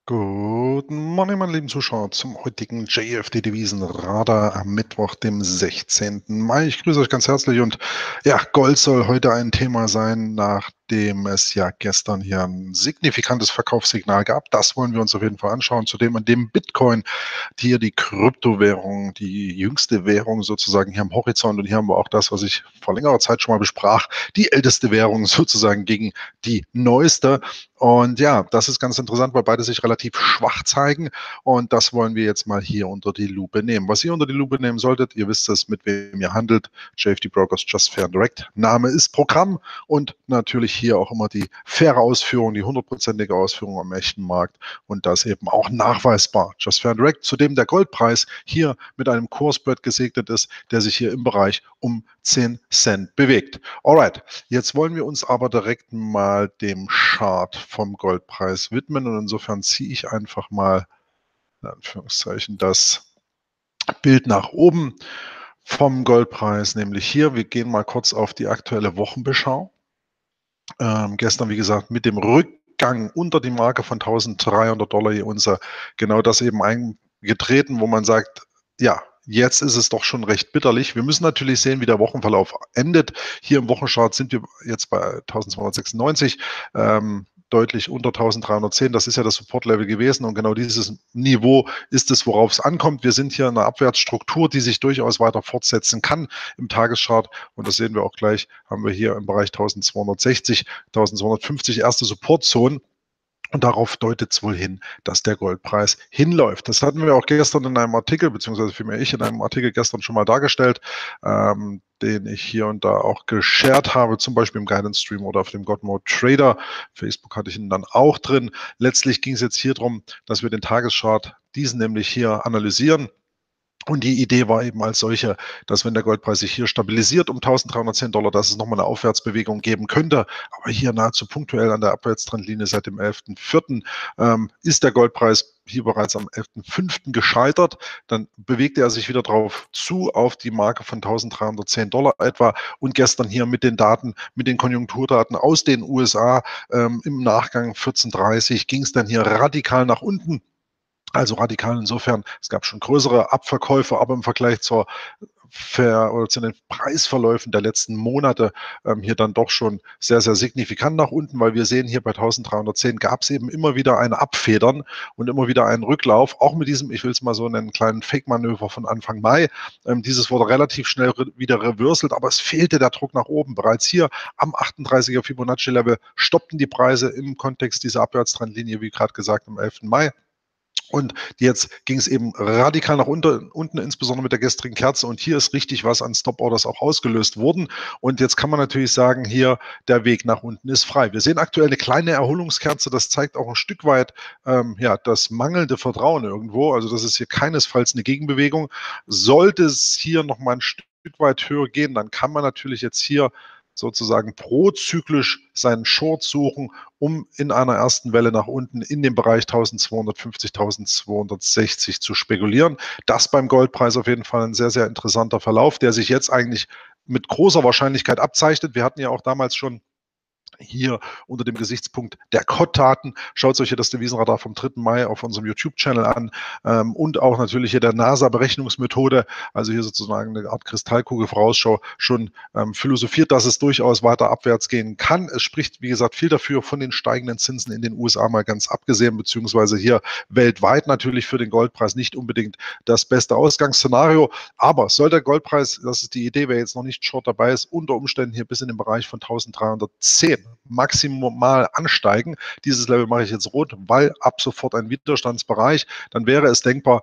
Guten Morgen, meine lieben Zuschauer, zum heutigen JFD Devisenradar am Mittwoch, dem 16. Mai. Ich grüße euch ganz herzlich und ja, Gold soll heute ein Thema sein, nachdem es ja gestern hier ein signifikantes Verkaufssignal gab. Das wollen wir uns auf jeden Fall anschauen. Zudem an dem Bitcoin, hier die Kryptowährung, die jüngste Währung sozusagen hier am Horizont. Und hier haben wir auch das, was ich vor längerer Zeit schon mal besprach, die älteste Währung sozusagen gegen die neueste. Und ja, das ist ganz interessant, weil beide sich relativ schwach zeigen. Und das wollen wir jetzt mal hier unter die Lupe nehmen. Was ihr unter die Lupe nehmen solltet, ihr wisst es, mit wem ihr handelt. JFD Brokers Just Fair and Direct. Name ist Programm und natürlich hier auch immer die faire Ausführung, die 100%ige Ausführung am echten Markt und das eben auch nachweisbar. Just Fair and Direct, zudem der Goldpreis hier mit einem Kursspread gesegnet ist, der sich hier im Bereich um 10 Cent bewegt. Alright, jetzt wollen wir uns aber direkt mal dem Chart vom Goldpreis widmen und insofern ziehe ich einfach mal in Anführungszeichen das Bild nach oben vom Goldpreis, nämlich hier. Wir gehen mal kurz auf die aktuelle Wochenbeschau. Gestern, wie gesagt, mit dem Rückgang unter die Marke von $1.300 je Unze, genau das eben eingetreten, wo man sagt, ja, jetzt ist es doch schon recht bitterlich. Wir müssen natürlich sehen, wie der Wochenverlauf endet. Hier im Wochenchart sind wir jetzt bei 1296, deutlich unter 1310. Das ist ja das Supportlevel gewesen und genau dieses Niveau ist es, worauf es ankommt. Wir sind hier in einer Abwärtsstruktur, die sich durchaus weiter fortsetzen kann im Tageschart und das sehen wir auch gleich, haben wir hier im Bereich 1260, 1250 erste Supportzonen. Und darauf deutet es wohl hin, dass der Goldpreis hinläuft. Das hatten wir auch gestern in einem Artikel, beziehungsweise vielmehr ich in einem Artikel gestern schon mal dargestellt, den ich hier und da auch geshared habe, zum Beispiel im Guidance Stream oder auf dem God Mode Trader. Facebook hatte ich ihn dann auch drin. Letztlich ging es jetzt hier darum, dass wir den Tageschart, diesen nämlich hier analysieren. Und die Idee war eben als solche, dass wenn der Goldpreis sich hier stabilisiert um $1.310, dass es nochmal eine Aufwärtsbewegung geben könnte. Aber hier nahezu punktuell an der Abwärtstrendlinie seit dem 11.04. Ist der Goldpreis hier bereits am 11.05. gescheitert. Dann bewegte er sich wieder drauf zu auf die Marke von $1.310 etwa. Und gestern hier mit den Daten, mit den Konjunkturdaten aus den USA im Nachgang 14.30 ging es dann hier radikal nach unten. Also radikal insofern, es gab schon größere Abverkäufe, aber im Vergleich zu den Preisverläufen der letzten Monate hier dann doch schon sehr, sehr signifikant nach unten, weil wir sehen hier bei 1310 gab es eben immer wieder ein Abfedern und immer wieder einen Rücklauf, auch mit diesem, ich will es mal so nennen, kleinen Fake-Manöver von Anfang Mai. Dieses wurde relativ schnell wieder reverselt, aber es fehlte der Druck nach oben. Bereits hier am 38er Fibonacci-Level stoppten die Preise im Kontext dieser Abwärtstrendlinie, wie gerade gesagt, am 11. Mai. Und jetzt ging es eben radikal nach unten, insbesondere mit der gestrigen Kerze. Und hier ist richtig was an Stop-Orders auch ausgelöst worden. Und jetzt kann man natürlich sagen, hier der Weg nach unten ist frei. Wir sehen aktuell eine kleine Erholungskerze. Das zeigt auch ein Stück weit ja, das mangelnde Vertrauen irgendwo. Also das ist hier keinesfalls eine Gegenbewegung. Sollte es hier nochmal ein Stück weit höher gehen, dann kann man natürlich jetzt hier sozusagen prozyklisch seinen Short suchen, um in einer ersten Welle nach unten in dem Bereich 1250, 1260 zu spekulieren. Das beim Goldpreis auf jeden Fall ein sehr, sehr interessanter Verlauf, der sich jetzt eigentlich mit großer Wahrscheinlichkeit abzeichnet. Wir hatten ja auch damals schon hier unter dem Gesichtspunkt der COD-Daten. Schaut euch hier das Devisenradar vom 3. Mai auf unserem YouTube-Channel an und auch natürlich hier der NASA-Berechnungsmethode, also hier sozusagen eine Art Kristallkugel-Vorausschau, schon philosophiert, dass es durchaus weiter abwärts gehen kann. Es spricht, wie gesagt, viel dafür, von den steigenden Zinsen in den USA mal ganz abgesehen, beziehungsweise hier weltweit natürlich für den Goldpreis nicht unbedingt das beste Ausgangsszenario. Aber soll der Goldpreis, das ist die Idee, wer jetzt noch nicht short dabei ist, unter Umständen hier bis in den Bereich von 1310 maximal ansteigen. Dieses Level mache ich jetzt rot, weil ab sofort ein Widerstandsbereich. Dann wäre es denkbar,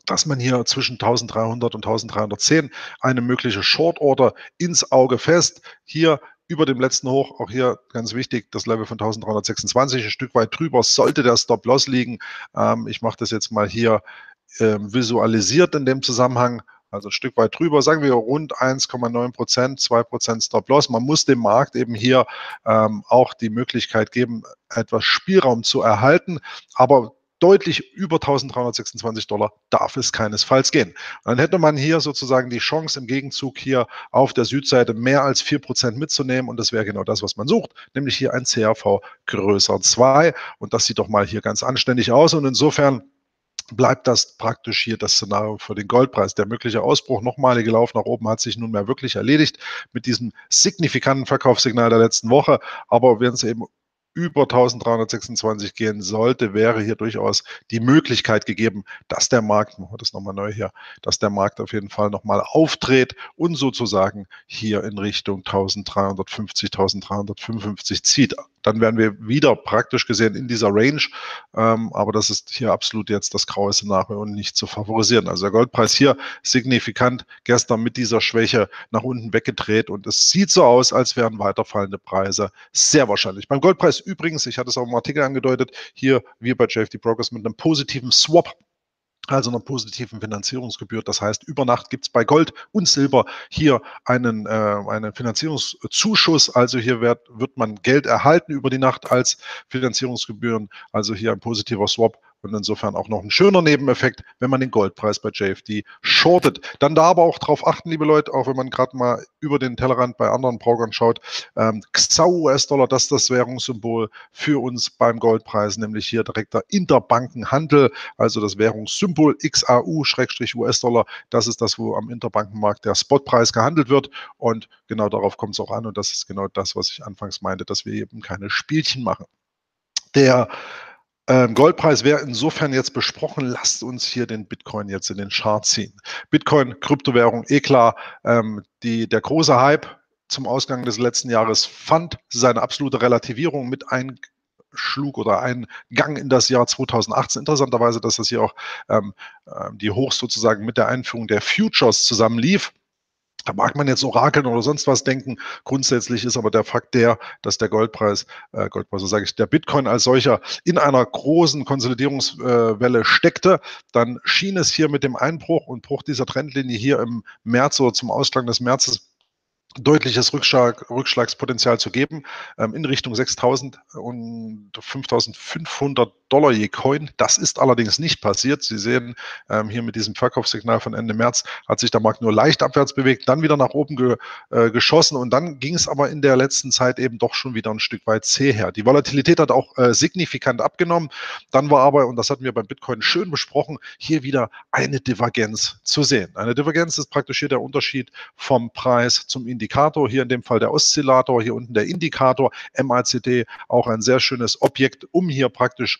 dass man hier zwischen 1300 und 1310 eine mögliche Short Order ins Auge fest. Hier über dem letzten Hoch, auch hier ganz wichtig, das Level von 1326, ein Stück weit drüber, sollte der Stop-Loss liegen. Ich mache das jetzt mal hier visualisiert in dem Zusammenhang. Also ein Stück weit drüber, sagen wir rund 1,9%, 2% Stop-Loss. Man muss dem Markt eben hier auch die Möglichkeit geben, etwas Spielraum zu erhalten. Aber deutlich über 1.326 Dollar darf es keinesfalls gehen. Dann hätte man hier sozusagen die Chance, im Gegenzug hier auf der Südseite mehr als 4% mitzunehmen, und das wäre genau das, was man sucht, nämlich hier ein CAV größer 2, und das sieht doch mal hier ganz anständig aus, und insofern bleibt das praktisch hier das Szenario für den Goldpreis. Der mögliche Ausbruch, nochmalige Lauf nach oben, hat sich nunmehr wirklich erledigt mit diesem signifikanten Verkaufssignal der letzten Woche. Aber wenn es eben über 1.326 gehen sollte, wäre hier durchaus die Möglichkeit gegeben, dass der Markt, machen wir das nochmal neu hier, dass der Markt auf jeden Fall nochmal aufdreht und sozusagen hier in Richtung 1.350, 1.355 zieht. Dann wären wir wieder praktisch gesehen in dieser Range, aber das ist hier absolut jetzt das graue Szenario und nicht zu favorisieren. Also der Goldpreis hier signifikant gestern mit dieser Schwäche nach unten weggedreht, und es sieht so aus, als wären weiterfallende Preise sehr wahrscheinlich. Beim Goldpreis übrigens, ich hatte es auch im Artikel angedeutet, hier wir bei JFD Brokers mit einem positiven Swap, also einer positiven Finanzierungsgebühr. Das heißt, über Nacht gibt es bei Gold und Silber hier einen Finanzierungszuschuss. Also hier wird man Geld erhalten über die Nacht als Finanzierungsgebühren. Also hier ein positiver Swap. Und insofern auch noch ein schöner Nebeneffekt, wenn man den Goldpreis bei JFD shortet. Dann da aber auch drauf achten, liebe Leute, auch wenn man gerade mal über den Tellerrand bei anderen Brokern schaut. XAU US-Dollar, das ist das Währungssymbol für uns beim Goldpreis, nämlich hier direkter Interbankenhandel, also das Währungssymbol XAU-US-Dollar. Das ist das, wo am Interbankenmarkt der Spotpreis gehandelt wird. Und genau darauf kommt es auch an. Und das ist genau das, was ich anfangs meinte, dass wir eben keine Spielchen machen. Der Goldpreis wäre insofern jetzt besprochen. Lasst uns hier den Bitcoin jetzt in den Chart ziehen. Bitcoin, Kryptowährung, klar. Der große Hype zum Ausgang des letzten Jahres fand seine absolute Relativierung mit Einschlug oder Eingang in das Jahr 2018. Interessanterweise, dass das hier auch die Hochs sozusagen mit der Einführung der Futures zusammenlief. Da mag man jetzt Orakeln oder sonst was denken. Grundsätzlich ist aber der Fakt dass der so sage ich, der Bitcoin als solcher in einer großen Konsolidierungswelle steckte. Dann schien es hier mit dem Einbruch und Bruch dieser Trendlinie hier im März oder zum Ausgang des Märzes deutliches Rückschlagspotenzial zu geben, in Richtung 6.000 und 5.500 Dollar je Coin. Das ist allerdings nicht passiert. Sie sehen hier mit diesem Verkaufssignal von Ende März hat sich der Markt nur leicht abwärts bewegt, dann wieder nach oben geschossen, und dann ging es aber in der letzten Zeit eben doch schon wieder ein Stück weit zäh her. Die Volatilität hat auch signifikant abgenommen. Dann war aber, und das hatten wir beim Bitcoin schön besprochen, hier wieder eine Divergenz zu sehen. Eine Divergenz ist praktisch hier der Unterschied vom Preis zum Indikator, hier in dem Fall der Oszillator, hier unten der Indikator, MACD, auch ein sehr schönes Objekt, um hier praktisch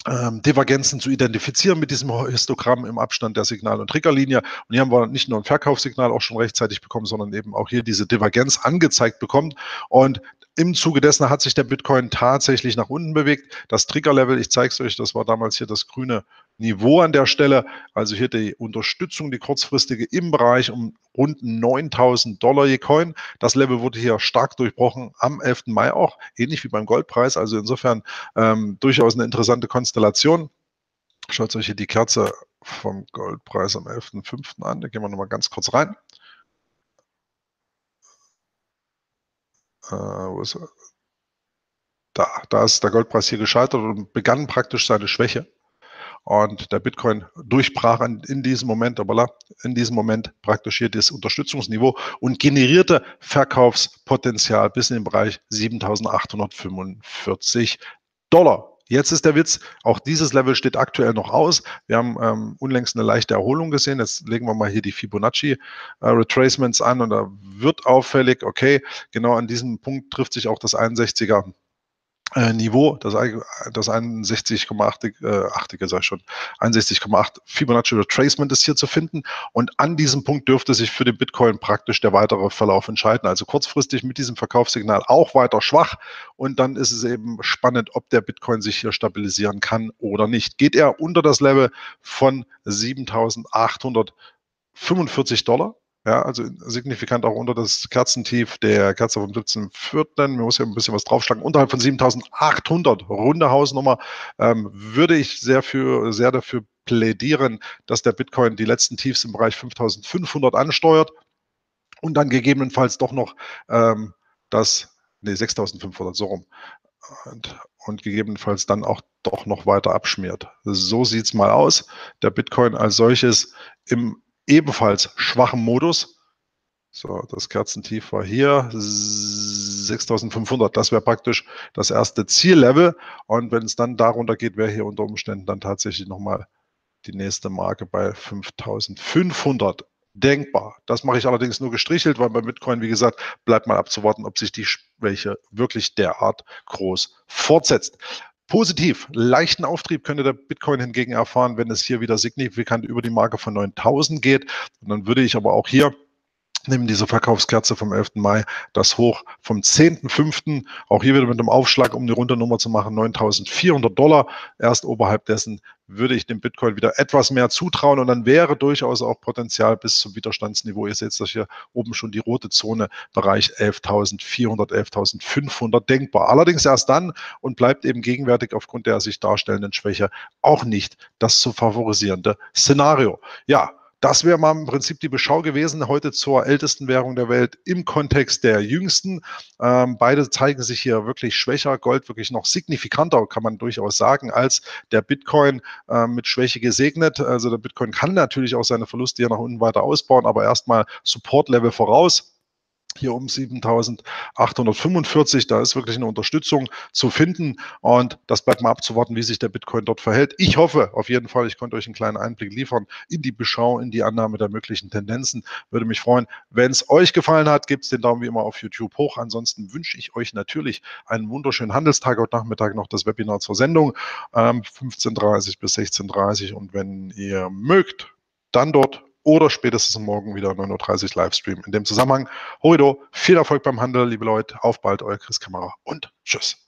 Divergenzen zu identifizieren mit diesem Histogramm im Abstand der Signal- und Triggerlinie. Und hier haben wir nicht nur ein Verkaufssignal auch schon rechtzeitig bekommen, sondern eben auch hier diese Divergenz angezeigt bekommen. Und im Zuge dessen hat sich der Bitcoin tatsächlich nach unten bewegt. Das Triggerlevel, ich zeige es euch, das war damals hier das grüne Niveau an der Stelle. Also hier die Unterstützung, die kurzfristige im Bereich um rund 9.000 Dollar je Coin. Das Level wurde hier stark durchbrochen am 11. Mai auch, ähnlich wie beim Goldpreis. Also insofern durchaus eine interessante Konstellation. Schaut euch hier die Kerze vom Goldpreis am 11.05. an. Da gehen wir nochmal ganz kurz rein. Wo ist er? Da ist der Goldpreis hier gescheitert und begann praktisch seine Schwäche. Und der Bitcoin durchbrach in diesem Moment, praktisch hier das Unterstützungsniveau und generierte Verkaufspotenzial bis in den Bereich 7.845 Dollar. Jetzt ist der Witz, auch dieses Level steht aktuell noch aus. Wir haben unlängst eine leichte Erholung gesehen. Jetzt legen wir mal hier die Fibonacci Retracements an, und da wird auffällig, okay, genau an diesem Punkt trifft sich auch das 61er Niveau, das 61,8, sag ich schon, 61,8 Fibonacci Retracement ist hier zu finden, und an diesem Punkt dürfte sich für den Bitcoin praktisch der weitere Verlauf entscheiden. Also kurzfristig mit diesem Verkaufssignal auch weiter schwach, und dann ist es eben spannend, ob der Bitcoin sich hier stabilisieren kann oder nicht. Geht er unter das Level von 7.845 Dollar? Ja, also signifikant auch unter das Kerzentief der Kerze vom 17.04. Man muss ja ein bisschen was draufschlagen. Unterhalb von 7.800, runde Hausnummer, würde ich sehr dafür plädieren, dass der Bitcoin die letzten Tiefs im Bereich 5.500 ansteuert und dann gegebenenfalls doch noch 6.500, so rum. und gegebenenfalls dann auch doch noch weiter abschmiert. So sieht es mal aus. Der Bitcoin als solches im ebenfalls schwachen Modus. So, das Kerzentief war hier 6.500. Das wäre praktisch das erste Ziellevel. Und wenn es dann darunter geht, wäre hier unter Umständen dann tatsächlich nochmal die nächste Marke bei 5.500 denkbar. Das mache ich allerdings nur gestrichelt, weil bei Bitcoin, wie gesagt, bleibt mal abzuwarten, ob sich die Schwäche wirklich derart groß fortsetzt. Positiv, leichten Auftrieb könnte der Bitcoin hingegen erfahren, wenn es hier wieder signifikant über die Marke von 9.000 geht. Und dann würde ich aber auch hier neben dieser Verkaufskerze vom 11. Mai das Hoch vom 10.5. auch hier wieder mit einem Aufschlag, um eine runde Nummer zu machen, 9.400 $. Erst oberhalb dessen würde ich dem Bitcoin wieder etwas mehr zutrauen und dann wäre durchaus auch Potenzial bis zum Widerstandsniveau. Ihr seht das hier oben schon die rote Zone, Bereich 11.400, 11.500 denkbar. Allerdings erst dann und bleibt eben gegenwärtig aufgrund der sich darstellenden Schwäche auch nicht das zu favorisierende Szenario. Ja, das wäre mal im Prinzip die Beschau gewesen heute zur ältesten Währung der Welt im Kontext der jüngsten. Beide zeigen sich hier wirklich schwächer. Gold wirklich noch signifikanter, kann man durchaus sagen, als der Bitcoin mit Schwäche gesegnet. Also der Bitcoin kann natürlich auch seine Verluste hier nach unten weiter ausbauen, aber erstmal Support-Level voraus. Hier um 7.845, da ist wirklich eine Unterstützung zu finden und das bleibt mal abzuwarten, wie sich der Bitcoin dort verhält. Ich hoffe auf jeden Fall, ich konnte euch einen kleinen Einblick liefern in die Beschau, in die Annahme der möglichen Tendenzen. Würde mich freuen, wenn es euch gefallen hat, gebt den Daumen wie immer auf YouTube hoch. Ansonsten wünsche ich euch natürlich einen wunderschönen Handelstag. Heute Nachmittag noch das Webinar zur Sendung, 15.30 bis 16.30 und wenn ihr mögt, dann dort oder spätestens morgen wieder 9.30 Uhr Livestream. In dem Zusammenhang, Horido, viel Erfolg beim Handel, liebe Leute. Auf bald, euer Chris Kammerer und tschüss.